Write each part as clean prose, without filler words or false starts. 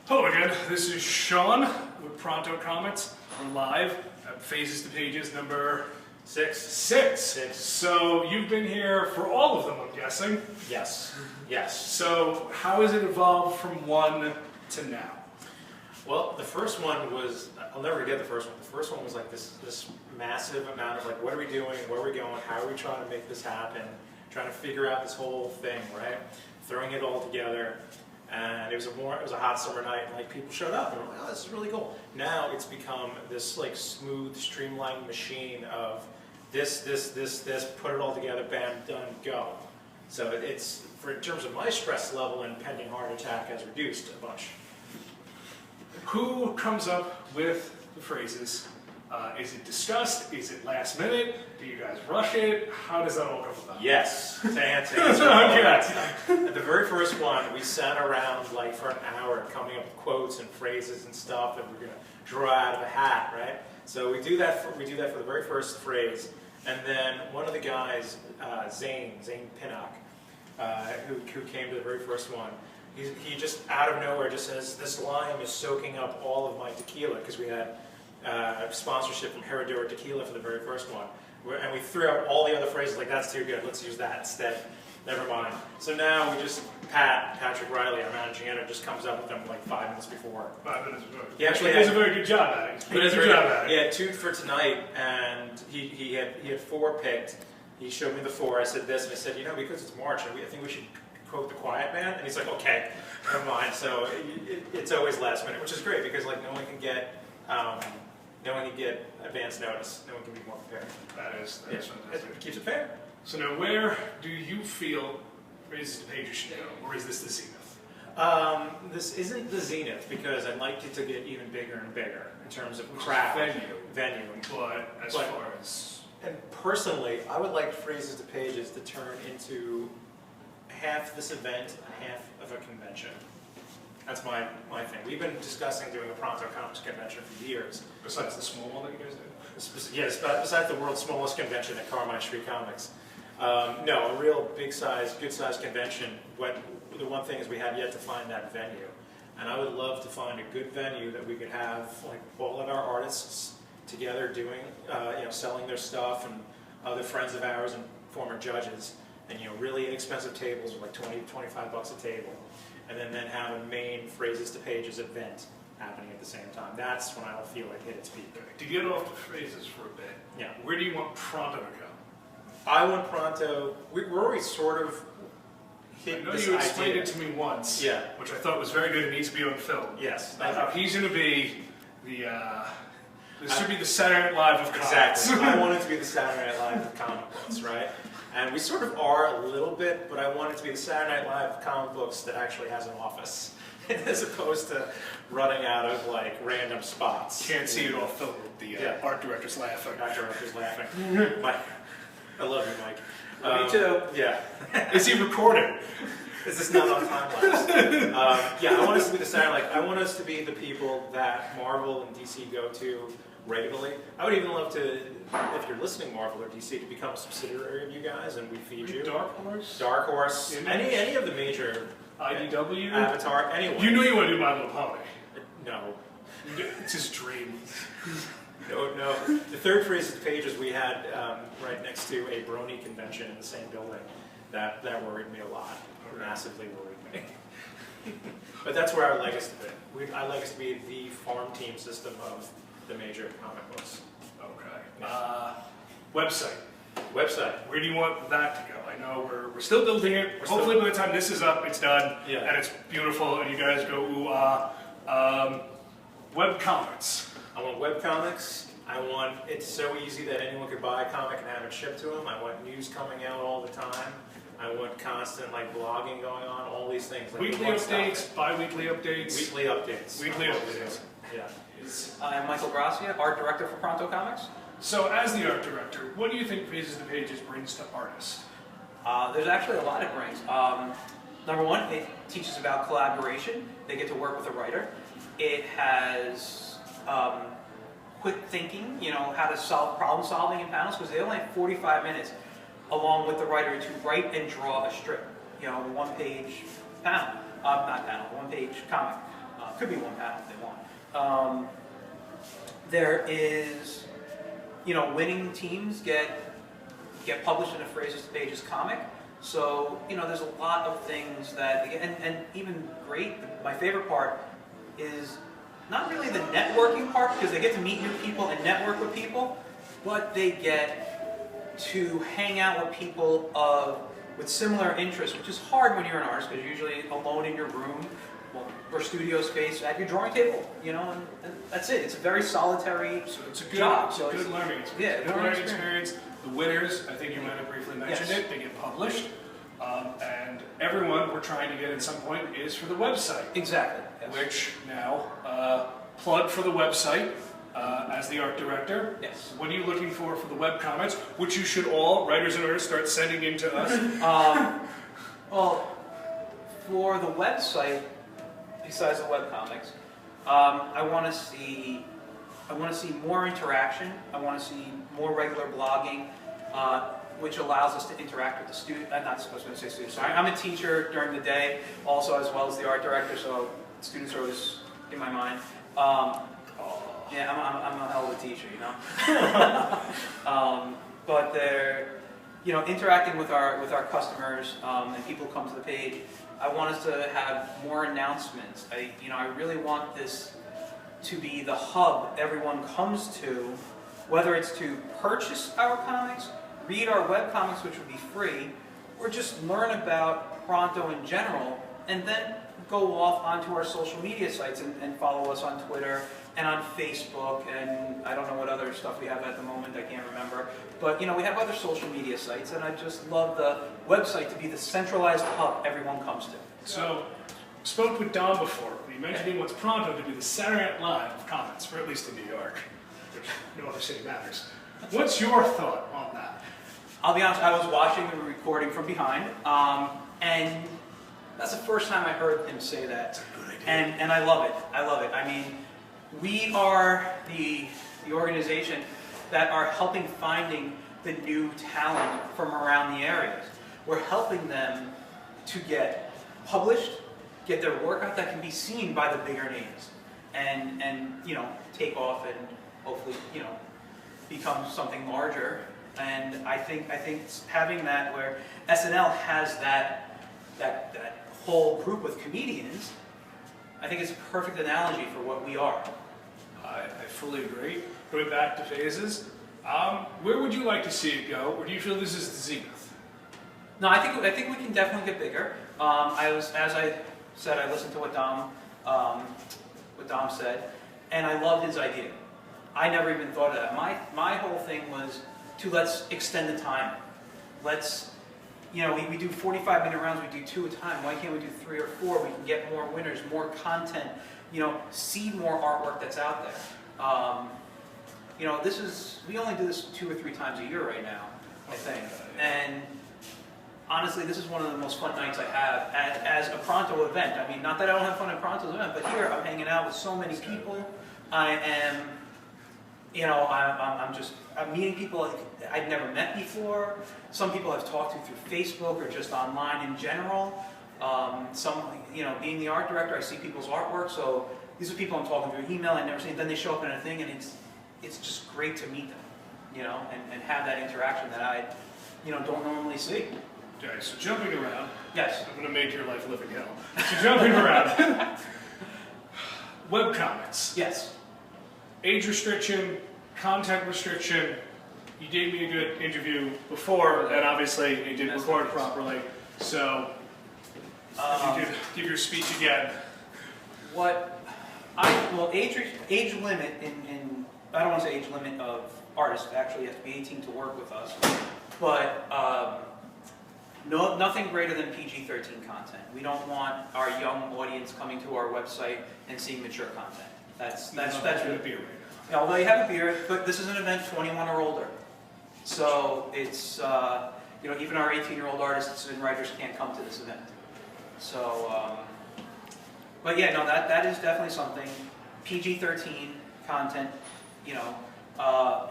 Hello again, this is Sean with Pronto Comics. We're live at Phases to Pages number 6. So you've been here for all of them, I'm guessing. Yes. So how has it evolved from one to now? Well, the first one was, I'll never forget the first one. The first one was like this massive amount of like, what are we doing, where are we going, how are we trying to make this happen, trying to figure out this whole thing, right? Throwing it all together. And it was a hot summer night, and like people showed up, and I'm like, oh, this is really cool. Now it's become this like smooth, streamlined machine of this, put it all together, bam, done, go. So it's, in terms of my stress level and pending heart attack, has reduced a bunch. Who comes up with the phrases? Is it discussed? Is it last minute? Do you guys rush it? How does that all come about? Yes, to answer all that stuff. At the very first one, we sat around like for an hour coming up with quotes and phrases and stuff that we're going to draw out of a hat, right? So we do that for the very first phrase, and then one of the guys, Zane Pinnock, who came to the very first one, he just out of nowhere just says, "This lime is soaking up all of my tequila," because we had sponsorship from Herradura Tequila for the very first one. And we threw out all the other phrases like, that's too good, let's use that instead. Never mind. So now we just, Patrick Riley, our managing editor, just comes up with them like 5 minutes before. 5 minutes before. He actually does a very good job at it. He had 2 for tonight, and he had 4 picked. He showed me the 4. I said this, and I said, because it's March, I think we should quote The Quiet Man. And he's like, okay, never mind. So it's always last minute, which is great because like no one can get advance notice. No one can be more prepared. That's fantastic. It keeps it fair. So now, where do you feel Phases to Pages should go, or is this the zenith? This isn't the zenith because I'd like it to get even bigger and bigger in terms of crowd, venue. But as far as... And personally, I would like Phases to Pages to turn into half this event and half of a convention. That's my thing. We've been discussing doing a Pronto Comics convention for years. Besides the small one that you guys did? Yes, besides the world's smallest convention at Carmine Street Comics. No, a real big size, good size convention. The one thing is we have yet to find that venue. And I would love to find a good venue that we could have like all of our artists together doing, selling their stuff, and other friends of ours and former judges. And really inexpensive tables, like $20 to $25 a table. And then have a main Phases to Pages event happening at the same time. That's when I'll feel like hit its peak. To get off the phrases for a bit, yeah. Where do you want Pronto to go? I want Pronto. We're already sort of hit this idea. I know you explained it to me once, yeah, which I thought was very good and needs to be on film. Yes. He's going to be the. This should be the Saturday Night Live of comics. Exactly. I want it to be the Saturday Night Live of comic books, right? And we sort of are a little bit, but I want it to be the Saturday Night Live of comic books that actually has an office, as opposed to running out of like random spots. Can't see it all film with the art director's laughing. Art director's laughing. Mike, I love you, Mike. Me too. Yeah. Is he recording? Is this not on time lapse? Yeah, I want us to be the Saturday Night. I want us to be the people that Marvel and DC go to regularly. I would even love to, if you're listening, Marvel or DC, to become a subsidiary of you guys, and we feed you. Dark Horse? Dark Horse. Any of the major... IDW? Avatar, anyone. You know you want to do My Little Pony. No. It's his dream. No. The third Phases to Pages we had right next to a Brony convention in the same building. That worried me a lot. Massively worried me. But that's where I would like us to be. I like us to be the farm team system of the major comic books. Okay. Yeah. Website. Where do you want that to go? I know we're still building it. Hopefully by the time this is up, it's done, yeah, and it's beautiful, and you guys go, ooh, ah. Webcomics. I want webcomics. I want it so easy that anyone could buy a comic and have it shipped to them. I want news coming out all the time. I want constant blogging going on, all these things. Weekly updates, bi-weekly updates. Weekly updates. Weekly updates. Yeah. I'm Michael Gracia, art director for Pronto Comics. So as the art director, what do you think Phases to Pages brings to artists? There's actually a lot it brings. Number one, it teaches about collaboration. They get to work with a writer. It has quick thinking, how to solve problem solving in panels, because they only have 45 minutes along with the writer to write and draw a strip. A one-page panel, not panel, one-page comic. Could be one panel if they want. There is, winning teams get published in a Phrases to Pages comic. So, there's a lot of things that, and even great, my favorite part is not really the networking part, because they get to meet new people and network with people, but they get to hang out with people with similar interests, which is hard when you're an artist, because you're usually alone in your room or studio space at your drawing table, and that's it. It's a very solitary It's a good, job. It's a good learning experience. Yeah, Good learning experience. The winners, I think you might have briefly mentioned Yes. it, they get published. And everyone we're trying to get at some point is for the website. Exactly. Yes. Which now, plug for the website as the art director. Yes. What are you looking for the web comments, which you should all, writers and artists, start sending in to us? Well, for the website, besides the webcomics, I want to see more interaction. I want to see more regular blogging, which allows us to interact with the student. I'm not supposed to say students. Sorry, I'm a teacher during the day, also as well as the art director. So students are always in my mind. Yeah, I'm a hell of a teacher, but they're, interacting with our customers, and people come to the page. I want us to have more announcements. I really want this to be the hub everyone comes to, whether it's to purchase our comics, read our webcomics, which would be free, or just learn about Pronto in general, and then go off onto our social media sites and follow us on Twitter and on Facebook, and I don't know what other stuff we have at the moment, I can't remember. But we have other social media sites, and I just love the website to be the centralized hub everyone comes to. So, spoke with Dom before. He mentioned he wants Pronto to be the Saturday Night Live of comics, or at least in New York, which no other city matters. What's your thought on that? I'll be honest, I was watching the recording from behind, and that's the first time I heard him say that. That's a good idea. And I love it. I love it. I mean, we are the organization that are helping finding the new talent from around the areas. We're helping them to get published, get their work out that can be seen by the bigger names, and take off and hopefully become something larger. And I think having that where SNL has that whole group with comedians, I think it's a perfect analogy for what we are. I fully agree. Going back to phases, where would you like to see it go? Or do you feel this is the zenith? No, I think we can definitely get bigger. As I said, I listened to what Dom said, and I loved his idea. I never even thought of that. My whole thing was let's extend the time. Let's, we do 45-minute rounds, we do 2 at a time. Why can't we do 3 or 4? We can get more winners, more content, see more artwork that's out there. We only do this 2 or 3 times a year right now, I think. And honestly, this is one of the most fun nights I have as a Pronto event. I mean, not that I don't have fun at Pronto's event, but here I'm hanging out with so many people. I'm meeting people I'd never met before. Some people I've talked to through Facebook or just online in general. Being the art director, I see people's artwork, so these are people I'm talking through email, I never seen, then they show up in a thing, and it's just great to meet them, and have that interaction that I, don't normally see. Okay, so jumping around. Yes. I'm going to make your life a living hell. So jumping around. Webcomics. Yes. Age restriction, content restriction. You gave me a good interview before, and obviously you didn't record properly. So, if you could give your speech again. Age limit in I don't want to say age limit of artists. Actually, you have to be 18 to work with us. But nothing greater than PG-13 content. We don't want our young audience coming to our website and seeing mature content. That's really beer right now. Although you have a beer, but this is an event 21 or older. So it's even our 18-year-old artists and writers can't come to this event. So, but yeah, no, that is definitely something. PG-13 content,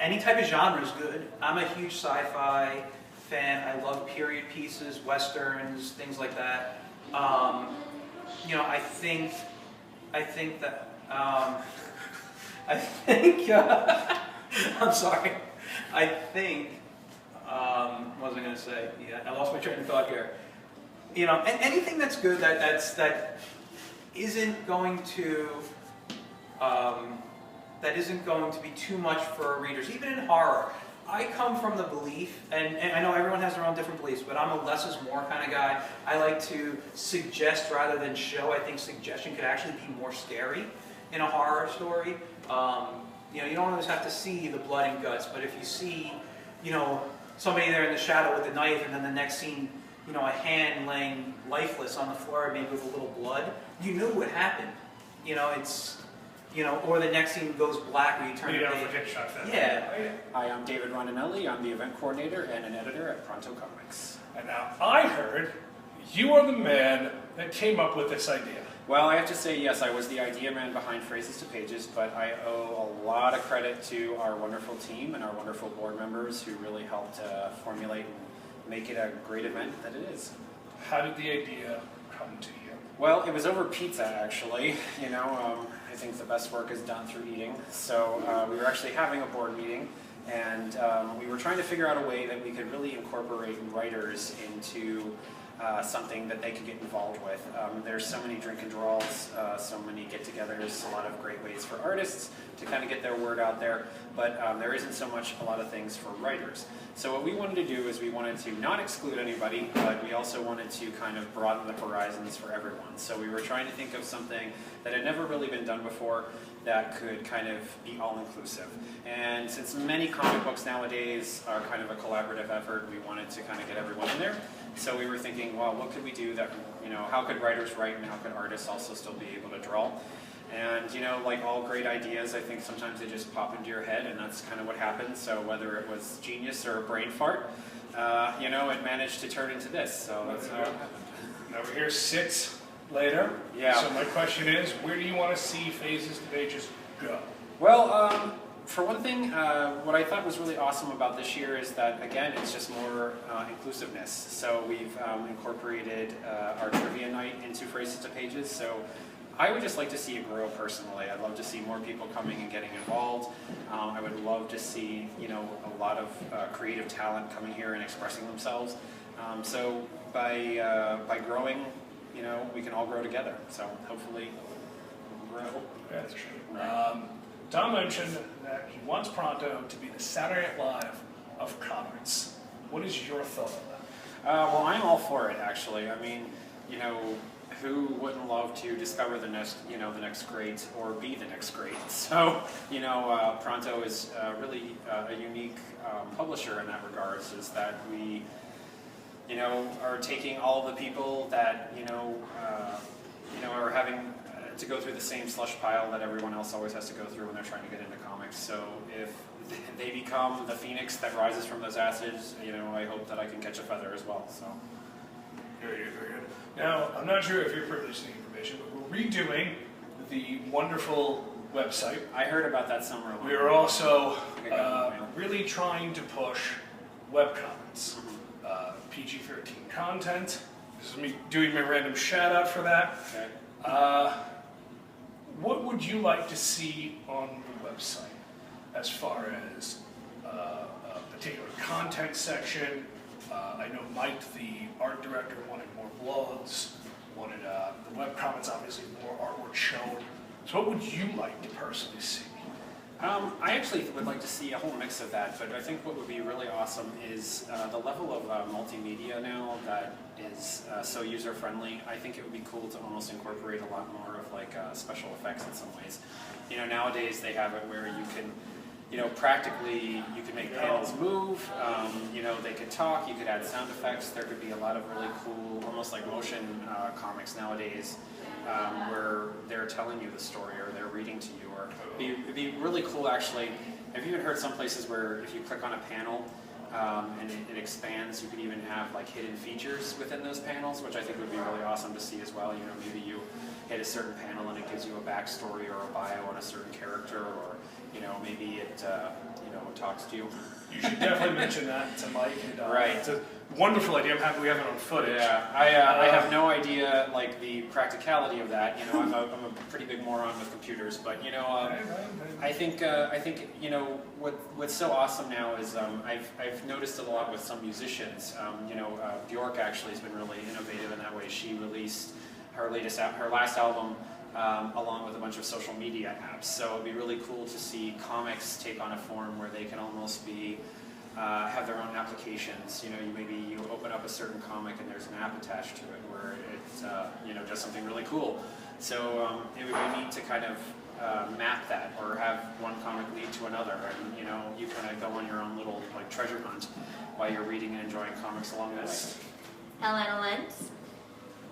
any type of genre is good. I'm a huge sci-fi fan. I love period pieces, westerns, things like that. I think I think that, I think, I'm sorry. I think, what was I going to say? Yeah, I lost my train of thought here. You know, anything that's good that isn't going to, be too much for readers, even in horror. I come from the belief, and I know everyone has their own different beliefs, but I'm a less is more kind of guy. I like to suggest rather than show. I think suggestion could actually be more scary in a horror story. You know, you don't always have to see the blood and guts, but if you see, you know, somebody there in the shadow with a knife, and then the next scene, you know, a hand laying lifeless on the floor, maybe with a little blood, you knew what happened. You know, it's, you know, or the next scene goes black where you turn the page. Yeah. Hi, I'm David Ronanelli. I'm the event coordinator and an editor at Pronto Comics. And now I heard you are the man that came up with this idea. Well, I have to say, yes, I was the idea man behind Phrases to Pages, but I owe a lot of credit to our wonderful team and our wonderful board members who really helped formulate and make it a great event that it is. How did the idea come to you? Well, it was over pizza, actually. You know, I think the best work is done through eating. So we were actually having a board meeting, and we were trying to figure out a way that we could really incorporate writers into something that they could get involved with. There's so many drink and draws, so many get-togethers, a lot of great ways for artists to kind of get their word out there, but there isn't so much a lot of things for writers. So what we wanted to do is we wanted to not exclude anybody, but we also wanted to kind of broaden the horizons for everyone. So we were trying to think of something that had never really been done before that could kind of be all-inclusive. And since many comic books nowadays are kind of a collaborative effort, we wanted to kind of get everyone in there. So we were thinking, well, what could we do that, you know, how could writers write and how could artists also still be able to draw? And, you know, like all great ideas, I think sometimes they just pop into your head, and that's kind of what happened. So whether it was genius or a brain fart, you know, it managed to turn into this. So that's how it happened. Now we're here 6 later. Yeah. So my question is, where do you want to see Phases to Pages go? Well, for one thing, what I thought was really awesome about this year is that, again, it's just more inclusiveness. So we've incorporated our trivia night into Phrases to Pages. So I would just like to see it grow personally. I'd love to see more people coming and getting involved. I would love to see, you know, a lot of creative talent coming here and expressing themselves. So by growing, you know, we can all grow together. So hopefully we'll grow. That's true. Tom mentioned that he wants Pronto to be the Saturday Night Live of comics. What is your thought on that? Well, I'm all for it, actually. I mean, you know, who wouldn't love to discover the next, you know, the next great or be the next great? So, you know, Pronto is really a unique publisher in that regards. Is that we, you know, are taking all the people that you know, are having to go through the same slush pile that everyone else always has to go through when they're trying to get into comics. So if they become the phoenix that rises from those ashes, you know, I hope that I can catch a feather as well. So. Very good, very good. Now, I'm not sure if you're privileged to the information, but we're redoing the wonderful website. I heard about that somewhere. We are also really trying to push webcomics, PG-13 content. This is me doing my random shout out for that. Okay. What would you like to see on the website as far as a particular content section? I know Mike, the art director, wanted more blogs, wanted the webcomics, obviously more artwork shown. So what would you like to personally see? I actually would like to see a whole mix of that, but I think what would be really awesome is the level of multimedia now that is so user-friendly. I think it would be cool to almost incorporate a lot more of like special effects in some ways. You know, nowadays they have it where you can, you know, practically you can make panels move, you know, they could talk, you could add sound effects. There could be a lot of really cool, almost like motion comics nowadays where they're telling you the story or they're reading to you. Or it'd be really cool actually. I've even heard some places where if you click on a panel and it expands, you could even have like hidden features within those panels, which I think would be really awesome to see as well. You know, maybe you hit a certain panel and it gives you a backstory or a bio on a certain character, or you know, maybe it you know, talks to you. You should definitely mention that to Mike. And, Right. It's a wonderful idea. I'm happy we have it on footage. Yeah, I have no idea like the practicality of that. You know, I'm a pretty big moron with computers, but you know, I think you know what's so awesome now is I've noticed it a lot with some musicians. You know, Bjork actually has been really innovative in that way. She released her last album along with a bunch of social media apps. So it'd be really cool to see comics take on a form where they can almost be have their own applications. You know, you open up a certain comic and there's an app attached to it where it you know, does something really cool. So it would be neat to kind of map that, or have one comic lead to another, and you know, you kind of go on your own little like treasure hunt while you're reading and enjoying comics along the way. Helena Lenz.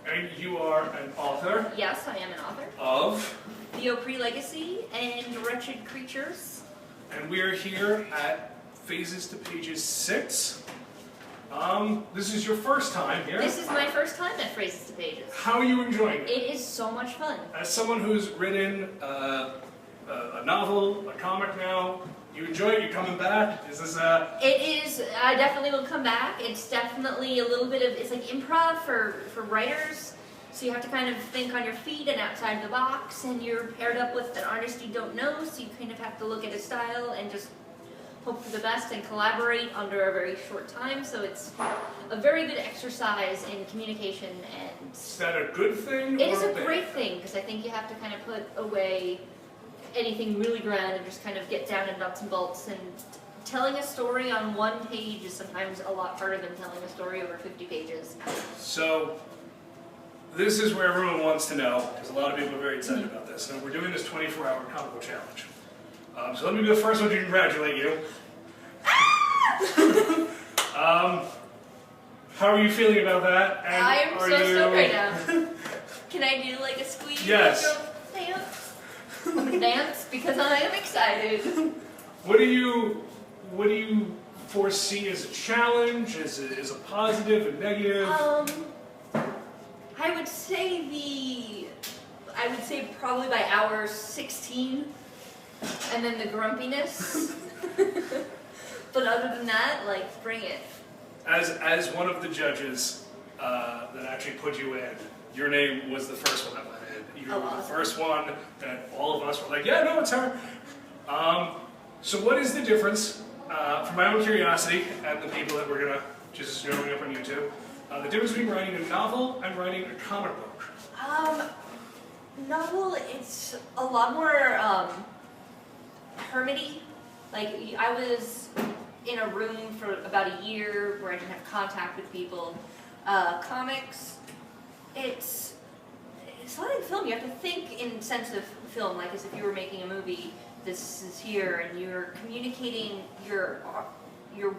And you are an author Yes, I am an author. of, The Opry Legacy and Wretched Creatures. and we are here at Phases to Pages 6. This is your first time here. This is my first time at Phrases to Pages. How are you enjoying it? It is so much fun. As someone who's written a novel, a comic now, you enjoy it? You coming back? Is this It is, I definitely will come back. It's definitely a little bit of, it's like improv for writers. So you have to kind of think on your feet and outside the box, and you're paired up with an artist you don't know, so you kind of have to look at his style and just hope for the best and collaborate under a very short time. So it's a very good exercise in communication, and is that a good thing? it or is a bad? great thing, because I think you have to kind of put away anything really grand and just kind of get down to nuts and bolts. And telling a story on one page is sometimes a lot harder than telling a story over 50 pages. So, this is where everyone wants to know, because a lot of people are very excited about this. So we're doing this 24-hour comic book challenge. So let me be the first one to congratulate you. How are you feeling about that? And I am are so you... stoked right now. Can I do like a squeeze? Yes. Dance? I'm gonna dance because I am excited. What do you foresee as a challenge? As a positive, a negative? I would say probably by hour 16, and then the grumpiness. But other than that, like, bring it. As one of the judges that actually put you in, your name was the first one that went in. You were the first one that all of us were like, yeah, no, it's her. So what is the difference, for my own curiosity, and the people that we're going to just showing up on YouTube, the difference between writing a novel and writing a comic book? Novel, it's a lot more hermity. Like, I was in a room for about a year where I didn't have contact with people. Comics, it's like film. You have to think in sense of film, like as if you were making a movie. This is here, and you're communicating your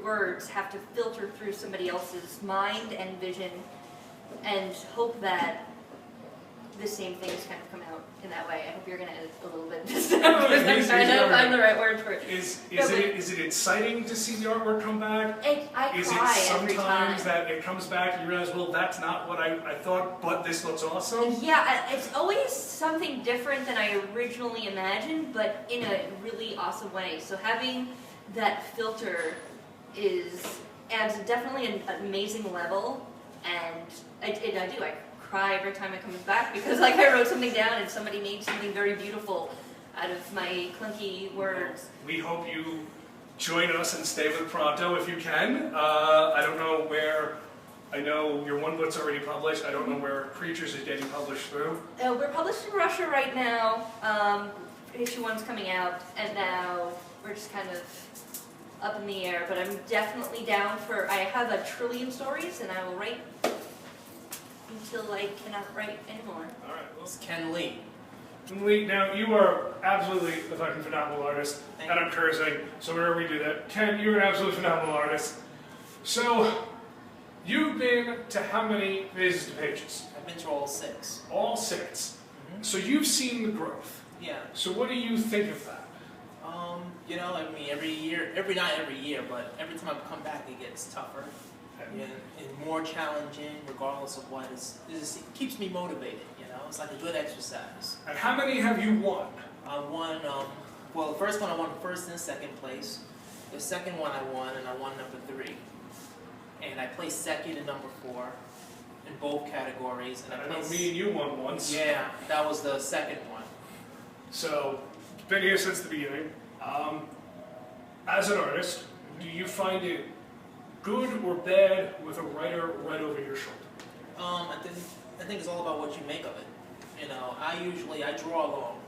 words have to filter through somebody else's mind and vision, and hope that the same things kind of come out in that way. I hope you're going to edit a little bit this time, because I'm trying to find the right word for it. Is it exciting to see the artwork come back? I Is cry it every time. sometimes that it comes back and you realize, well, that's not what I thought, but this looks awesome? Yeah, it's always something different than I originally imagined, but in a really awesome way. So having that filter adds definitely an amazing level, and I cry every time it comes back, because like I wrote something down and somebody made something very beautiful out of my clunky words. We hope you join us and stay with Pronto if you can. I don't know where, I know your one book's already published. I don't know where Creatures is getting published through. We're published in Russia right now. Issue 1's coming out, and now we're just kind of up in the air, but I'm definitely down for, I have 1 trillion stories, and I will write until I cannot write anymore. All right, well, It's Ken Lee. Lee, now you are absolutely a fucking phenomenal artist, Thank and I'm cursing, so whenever we do that, Ken, you're an absolutely phenomenal artist. So, you've been to how many Phases to Pages? I've been to all 6. All 6. So you've seen the growth. Yeah. So what do you think of that? You know, I mean, every year, but every time I come back, it gets tougher and more challenging, regardless of what it keeps me motivated. You know, it's like a good exercise. And how many have you won? I won. Well, the first one I won first and second place, The second one I won, and I won number 3. And I placed second and number 4 in both categories. And I know placed, me and you won once. yeah, that was the second one. So, been here since the beginning. As an artist, do you find it good or bad with a writer right over your shoulder? I think it's all about what you make of it. You know, I draw along,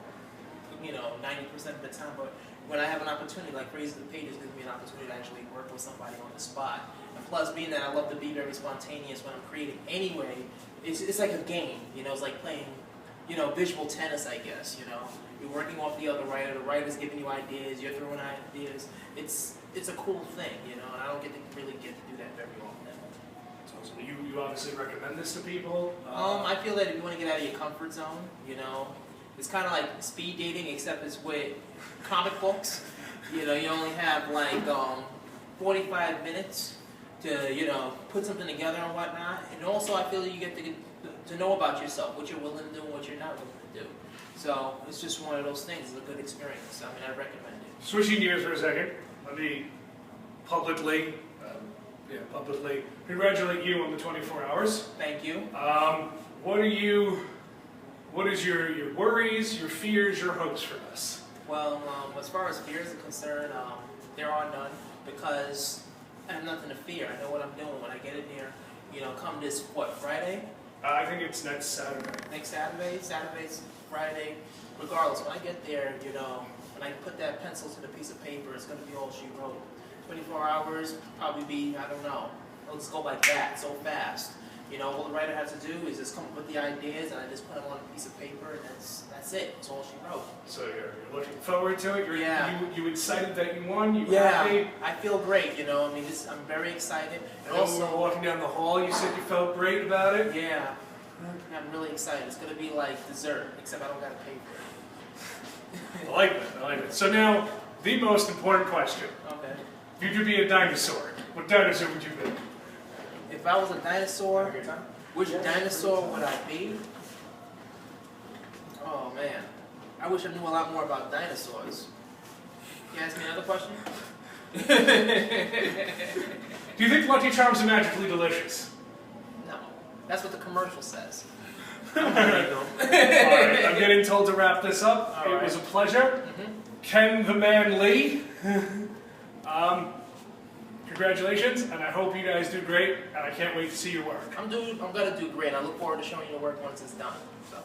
90% of the time, but when I have an opportunity, like Raising the Pages gives me an opportunity to actually work with somebody on the spot. And plus, being that I love to be very spontaneous when I'm creating anyway, it's like a game, it's like playing, visual tennis, I guess, You're working off the other writer, the writer's giving you ideas, you're throwing ideas. It's a cool thing, and I don't really get to do that very often. So you obviously recommend this to people? I feel that if you want to get out of your comfort zone, it's kind of like speed dating, except it's with comic books. You only have like 45 minutes to, put something together and whatnot. And also I feel that you get to know about yourself, what you're willing to do and what you're not willing to do. So it's just one of those things. It's a good experience. I mean, I recommend it. Switching gears for a second, let me publicly congratulate you on the 24 hours. Thank you. What is your worries, your fears, your hopes for this? Well, as far as fears are concerned, there are none because I have nothing to fear. I know what I'm doing when I get in here. Come this, Friday? I think it's next Saturday. Next Saturday? Saturday's Friday. Regardless, when I get there, when I put that pencil to the piece of paper, it's going to be all she wrote. 24 hours, probably be, I don't know. Let's go like that, so fast. All the writer has to do is just come up with the ideas, and I just put them on a piece of paper, and that's it. That's all she wrote. So you're looking forward to it? Yeah. You excited that you won? You Yeah, happy? I feel great, I'm very excited. And Also, we were walking down the hall, you said you felt great about it? Yeah, I'm really excited. It's going to be like dessert, except I don't got to pay for it. I like that. So now, the most important question. Okay. If you could be a dinosaur, what dinosaur would you be? If I was a dinosaur, which dinosaur would I be? Oh man, I wish I knew a lot more about dinosaurs. Can you ask me another question? Do you think Lucky Charms are magically delicious? No, that's what the commercial says. Alright, I'm getting told to wrap this up. All It right. was a pleasure. Mm-hmm. Ken the Man Lee. Congratulations, and I hope you guys do great, and I can't wait to see your work. I'm gonna do great. I look forward to showing you the work once it's done. So.